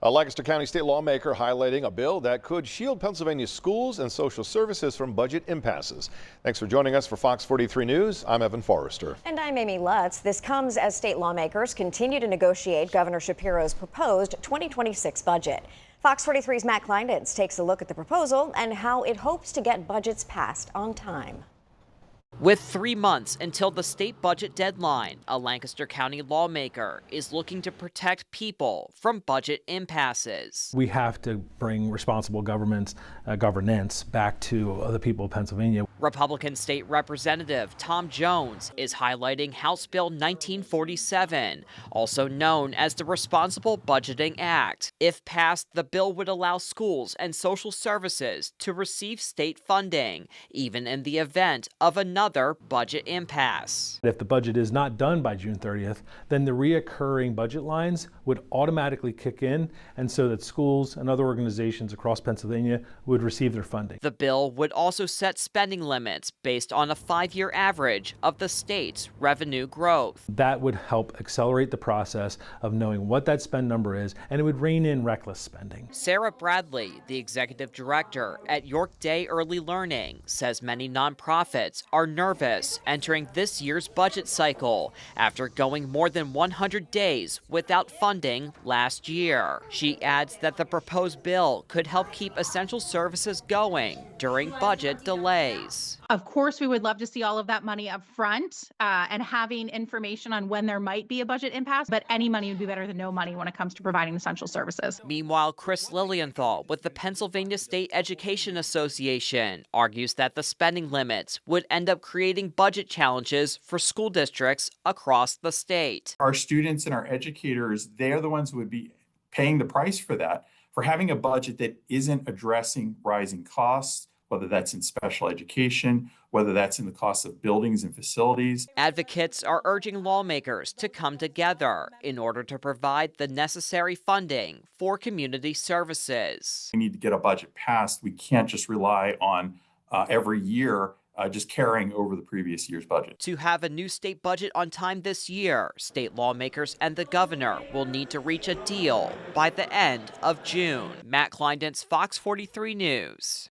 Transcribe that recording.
A Lancaster County state lawmaker highlighting a bill that could shield Pennsylvania schools and social services from budget impasses. Thanks for joining us for Fox 43 News. I'm Evan Forrester. And I'm Amy Lutz. This comes as state lawmakers continue to negotiate Governor Shapiro's proposed 2026 budget. Fox 43's Matt Kleinitz takes a look at the proposal and how it hopes to get budgets passed on time. With 3 months until the state budget deadline, a Lancaster County lawmaker is looking to protect people from budget impasses. We have to bring responsible governance back to the people of Pennsylvania. Republican State Representative Tom Jones is highlighting House Bill 1947, also known as the Responsible Budgeting Act. If passed, the bill would allow schools and social services to receive state funding, even in the event of another budget impasse. If the budget is not done by June 30th, then the reoccurring budget lines would automatically kick in, and so that schools and other organizations across Pennsylvania would receive their funding. The bill would also set spending limits based on a 5-year average of the state's revenue growth. That would help accelerate the process of knowing what that spend number is, and it would rein in reckless spending. Sarah Bradley, the executive director at York Day Early Learning, says many nonprofits are nervous entering this year's budget cycle after going more than 100 days without funding last year. She adds that the proposed bill could help keep essential services going during budget delays. Of course, we would love to see all of that money up front and having information on when there might be a budget impasse, but any money would be better than no money when it comes to providing essential services. Meanwhile, Chris Lilienthal with the Pennsylvania State Education Association argues that the spending limits would end up creating budget challenges for school districts across the state. Our students and our educators, they're the ones who would be paying the price for that, for having a budget that isn't addressing rising costs, whether that's in special education, whether that's in the cost of buildings and facilities. Advocates are urging lawmakers to come together in order to provide the necessary funding for community services. We need to get a budget passed. We can't just rely on every year just carrying over the previous year's budget. To have a new state budget on time this year, state lawmakers and the governor will need to reach a deal by the end of June. Matt Kleinitz, Fox 43 News.